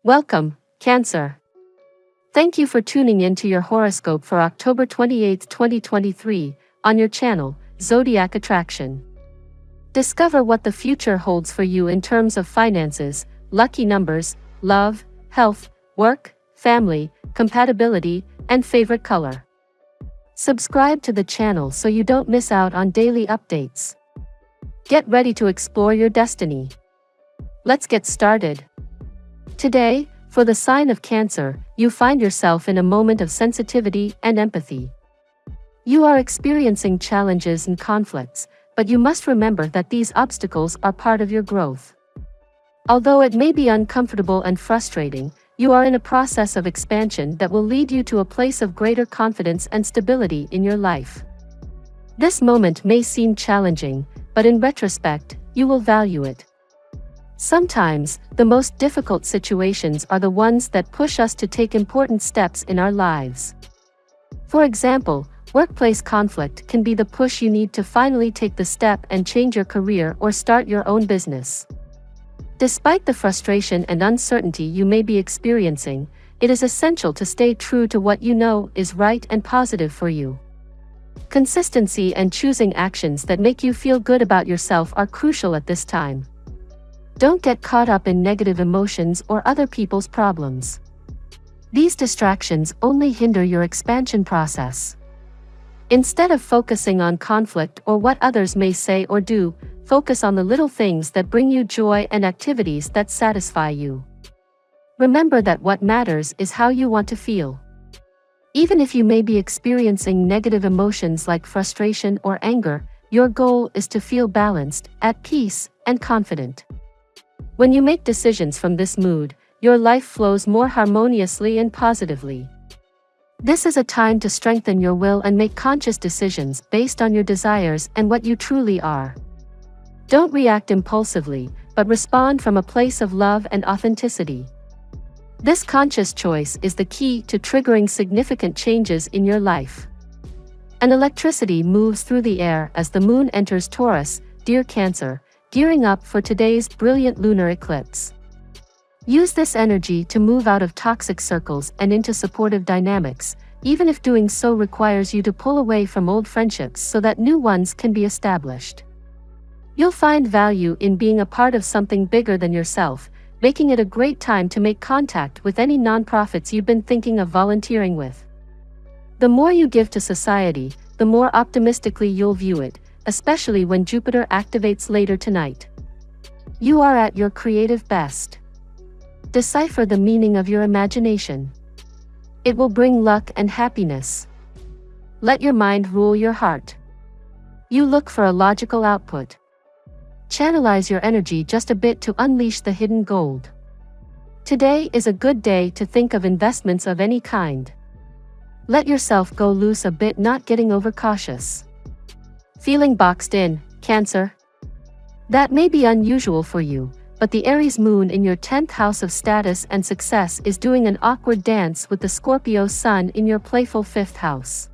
Welcome, Cancer. Thank you for tuning in to your horoscope for October 28, 2023, on your channel, Zodiac Attraction. Discover what the future holds for you in terms of finances, lucky numbers, love, health, work, family, compatibility, and favorite color. Subscribe to the channel so you don't miss out on daily updates. Get ready to explore your destiny. Let's get started. Today, for the sign of Cancer, you find yourself in a moment of sensitivity and empathy. You are experiencing challenges and conflicts, but you must remember that these obstacles are part of your growth. Although it may be uncomfortable and frustrating, you are in a process of expansion that will lead you to a place of greater confidence and stability in your life. This moment may seem challenging, but in retrospect, you will value it. Sometimes, the most difficult situations are the ones that push us to take important steps in our lives. For example, workplace conflict can be the push you need to finally take the step and change your career or start your own business. Despite the frustration and uncertainty you may be experiencing, it is essential to stay true to what you know is right and positive for you. Consistency and choosing actions that make you feel good about yourself are crucial at this time. Don't get caught up in negative emotions or other people's problems. These distractions only hinder your expansion process. Instead of focusing on conflict or what others may say or do, focus on the little things that bring you joy and activities that satisfy you. Remember that what matters is how you want to feel. Even if you may be experiencing negative emotions like frustration or anger, your goal is to feel balanced, at peace, and confident. When you make decisions from this mood, your life flows more harmoniously and positively. This is a time to strengthen your will and make conscious decisions based on your desires and what you truly are. Don't react impulsively, but respond from a place of love and authenticity. This conscious choice is the key to triggering significant changes in your life. An electricity moves through the air as the moon enters Taurus, dear Cancer, gearing up for today's brilliant lunar eclipse. Use this energy to move out of toxic circles and into supportive dynamics, even if doing so requires you to pull away from old friendships so that new ones can be established. You'll find value in being a part of something bigger than yourself, making it a great time to make contact with any nonprofits you've been thinking of volunteering with. The more you give to society, the more optimistically you'll view it, especially when Jupiter activates later tonight. You are at your creative best. Decipher the meaning of your imagination. It will bring luck and happiness. Let your mind rule your heart. You look for a logical output. Channelize your energy just a bit to unleash the hidden gold. Today is a good day to think of investments of any kind. Let yourself go loose a bit, not getting overcautious. Feeling boxed in, Cancer? That may be unusual for you, but the Aries moon in your 10th house of status and success is doing an awkward dance with the Scorpio sun in your playful 5th house.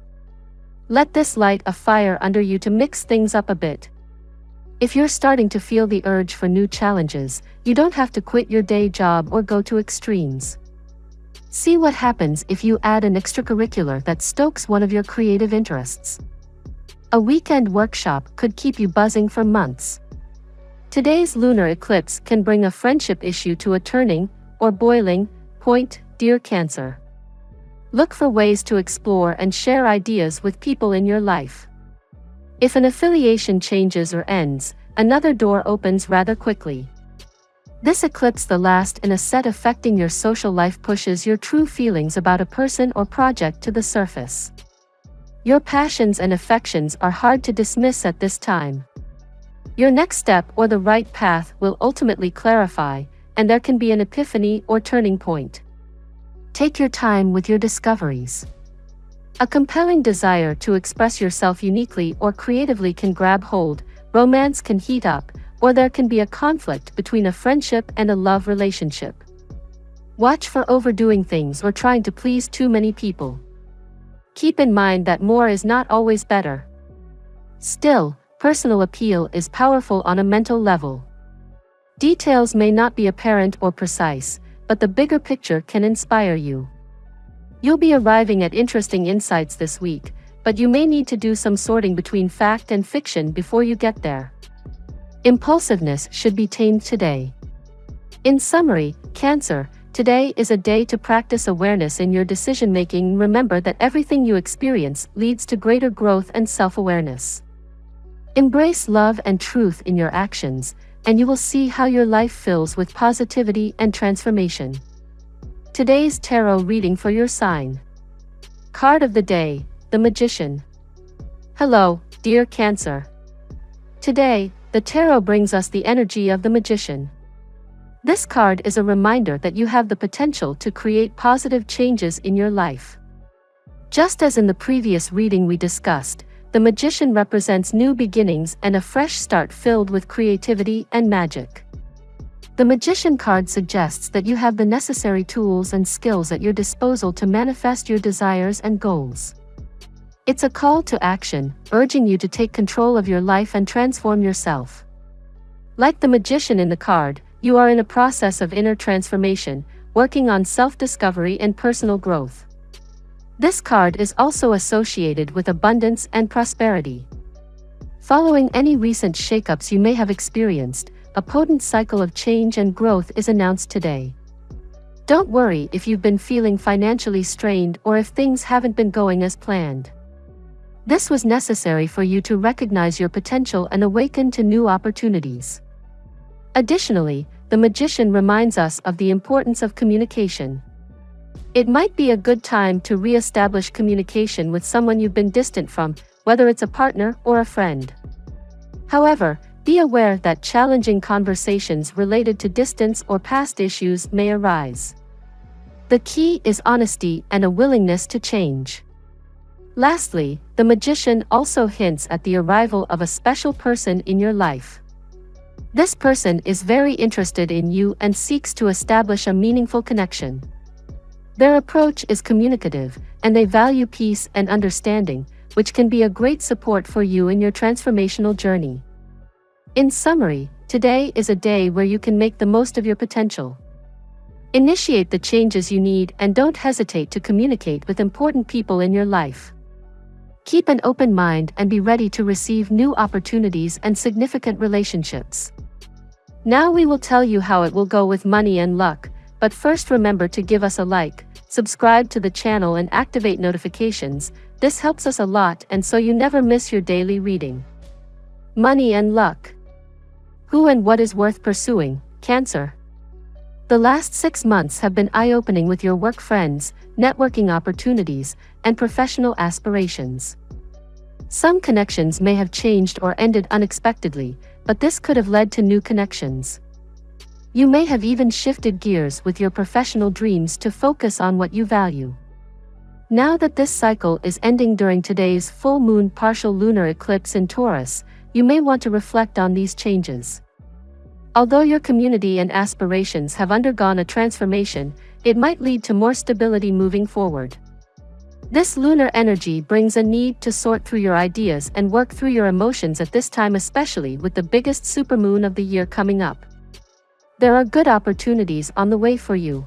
Let this light a fire under you to mix things up a bit. If you're starting to feel the urge for new challenges, you don't have to quit your day job or go to extremes. See what happens if you add an extracurricular that stokes one of your creative interests. A weekend workshop could keep you buzzing for months. Today's lunar eclipse can bring a friendship issue to a turning, or boiling, point, dear Cancer. Look for ways to explore and share ideas with people in your life. If an affiliation changes or ends, another door opens rather quickly. This eclipse, the last in a set affecting your social life, pushes your true feelings about a person or project to the surface. Your passions and affections are hard to dismiss at this time. Your next step or the right path will ultimately clarify, and there can be an epiphany or turning point. Take your time with your discoveries. A compelling desire to express yourself uniquely or creatively can grab hold, romance can heat up, or there can be a conflict between a friendship and a love relationship. Watch for overdoing things or trying to please too many people. Keep in mind that more is not always better. Still, personal appeal is powerful on a mental level. Details may not be apparent or precise, but the bigger picture can inspire you. You'll be arriving at interesting insights this week, but you may need to do some sorting between fact and fiction before you get there. Impulsiveness should be tamed today. In summary, Cancer, today is a day to practice awareness in your decision-making. Remember that everything you experience leads to greater growth and self-awareness. Embrace love and truth in your actions, and you will see how your life fills with positivity and transformation. Today's tarot reading for your sign. Card of the day, the Magician. Hello, dear Cancer. Today, the tarot brings us the energy of the Magician. This card is a reminder that you have the potential to create positive changes in your life. Just as in the previous reading we discussed, the Magician represents new beginnings and a fresh start filled with creativity and magic. The Magician card suggests that you have the necessary tools and skills at your disposal to manifest your desires and goals. It's a call to action, urging you to take control of your life and transform yourself. Like the Magician in the card, you are in a process of inner transformation, working on self-discovery and personal growth. This card is also associated with abundance and prosperity. Following any recent shakeups you may have experienced, a potent cycle of change and growth is announced today. Don't worry if you've been feeling financially strained or if things haven't been going as planned. This was necessary for you to recognize your potential and awaken to new opportunities. Additionally, the Magician reminds us of the importance of communication. It might be a good time to re-establish communication with someone you've been distant from, whether it's a partner or a friend. However, be aware that challenging conversations related to distance or past issues may arise. The key is honesty and a willingness to change. Lastly, the Magician also hints at the arrival of a special person in your life. This person is very interested in you and seeks to establish a meaningful connection. Their approach is communicative, and they value peace and understanding, which can be a great support for you in your transformational journey. In summary, today is a day where you can make the most of your potential. Initiate the changes you need and don't hesitate to communicate with important people in your life. Keep an open mind and be ready to receive new opportunities and significant relationships. Now we will tell you how it will go with money and luck, but first remember to give us a like, subscribe to the channel and activate notifications. This helps us a lot and so you never miss your daily reading. Money and luck. Who and what is worth pursuing, Cancer? The last 6 months have been eye-opening with your work friends, networking opportunities, and professional aspirations. Some connections may have changed or ended unexpectedly, but this could have led to new connections. You may have even shifted gears with your professional dreams to focus on what you value. Now that this cycle is ending during today's full moon partial lunar eclipse in Taurus, you may want to reflect on these changes. Although your community and aspirations have undergone a transformation, it might lead to more stability moving forward. This lunar energy brings a need to sort through your ideas and work through your emotions at this time, especially with the biggest supermoon of the year coming up. There are good opportunities on the way for you.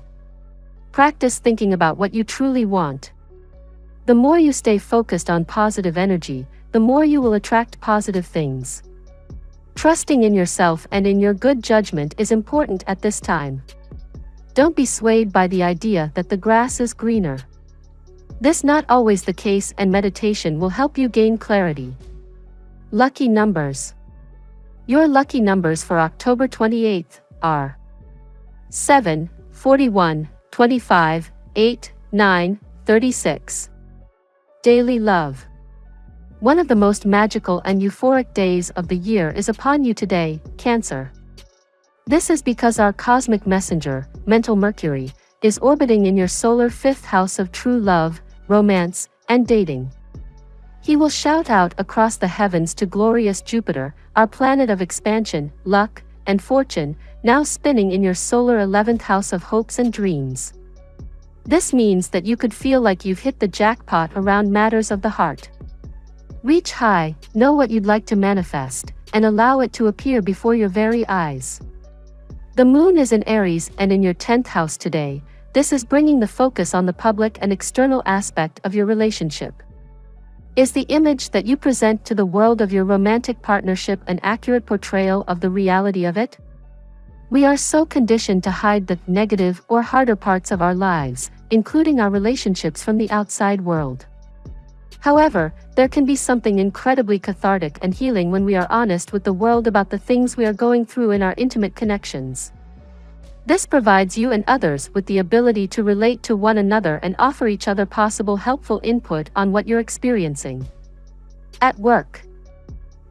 Practice thinking about what you truly want. The more you stay focused on positive energy, the more you will attract positive things. Trusting in yourself and in your good judgment is important at this time. Don't be swayed by the idea that the grass is greener. This is not always the case, and meditation will help you gain clarity. Lucky numbers. Your lucky numbers for October 28th are 7, 41, 25, 8, 9, 36. Daily love. One of the most magical and euphoric days of the year is upon you today, Cancer. This is because our cosmic messenger, mental Mercury, is orbiting in your solar 5th house of true love, romance, and dating. He will shout out across the heavens to glorious Jupiter, our planet of expansion, luck, and fortune, now spinning in your solar 11th house of hopes and dreams. This means that you could feel like you've hit the jackpot around matters of the heart. Reach high, know what you'd like to manifest, and allow it to appear before your very eyes. The moon is in Aries and in your 10th house today. This is bringing the focus on the public and external aspect of your relationship. Is the image that you present to the world of your romantic partnership an accurate portrayal of the reality of it? We are so conditioned to hide the negative or harder parts of our lives, including our relationships, from the outside world. However, there can be something incredibly cathartic and healing when we are honest with the world about the things we are going through in our intimate connections. This provides you and others with the ability to relate to one another and offer each other possible helpful input on what you're experiencing. At work.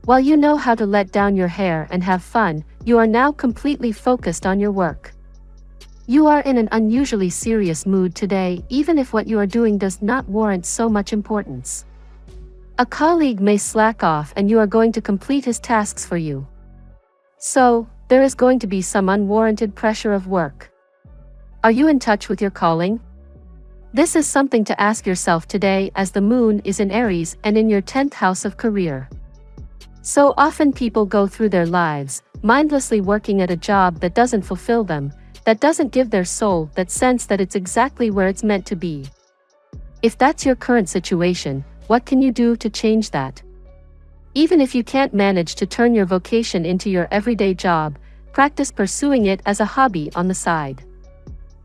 While you know how to let down your hair and have fun, you are now completely focused on your work. You are in an unusually serious mood today, even if what you are doing does not warrant so much importance. A colleague may slack off and you are going to complete his tasks for you. So, there is going to be some unwarranted pressure of work. Are you in touch with your calling? This is something to ask yourself today, as the moon is in Aries and in your 10th house of career. So often people go through their lives, mindlessly working at a job that doesn't fulfill them, that doesn't give their soul that sense that it's exactly where it's meant to be. If that's your current situation, what can you do to change that? Even if you can't manage to turn your vocation into your everyday job, practice pursuing it as a hobby on the side.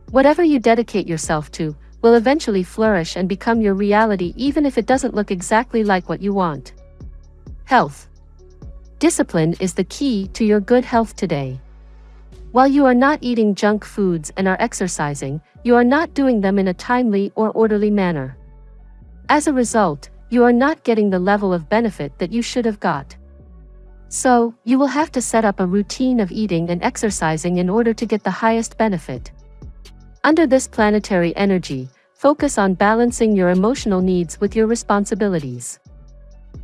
Whatever you dedicate yourself to will eventually flourish and become your reality, even if it doesn't look exactly like what you want. Health. Discipline is the key to your good health today. While you are not eating junk foods and are exercising, you are not doing them in a timely or orderly manner. As a result, you are not getting the level of benefit that you should have got. So, you will have to set up a routine of eating and exercising in order to get the highest benefit. Under this planetary energy, focus on balancing your emotional needs with your responsibilities.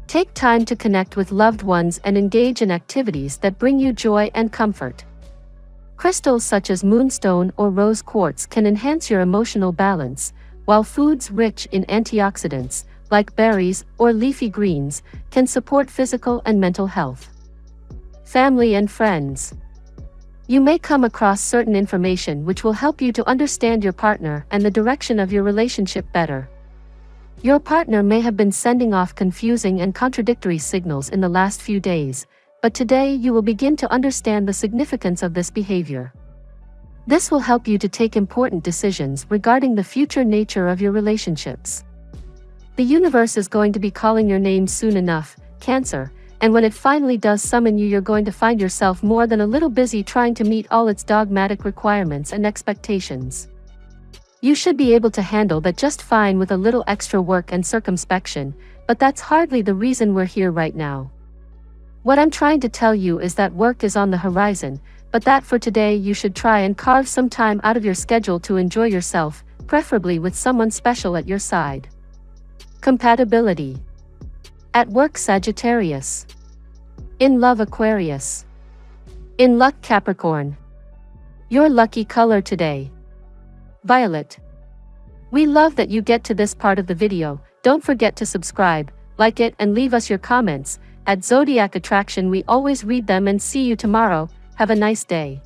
Take time to connect with loved ones and engage in activities that bring you joy and comfort. Crystals such as moonstone or rose quartz can enhance your emotional balance, while foods rich in antioxidants, like berries or leafy greens, can support physical and mental health. Family and friends. You may come across certain information which will help you to understand your partner and the direction of your relationship better. Your partner may have been sending off confusing and contradictory signals in the last few days, but today you will begin to understand the significance of this behavior. This will help you to take important decisions regarding the future nature of your relationships. The universe is going to be calling your name soon enough, Cancer, and when it finally does summon you, you're going to find yourself more than a little busy trying to meet all its dogmatic requirements and expectations. You should be able to handle that just fine with a little extra work and circumspection, but that's hardly the reason we're here right now. What I'm trying to tell you is that work is on the horizon, but that for today you should try and carve some time out of your schedule to enjoy yourself, preferably with someone special at your side. Compatibility. At work, Sagittarius. In love, Aquarius. In luck, Capricorn. Your lucky color today: violet. We love that you get to this part of the video. Don't forget to subscribe, like it, and leave us your comments. At Zodiac Attraction, we always read them, and see you tomorrow. Have a nice day.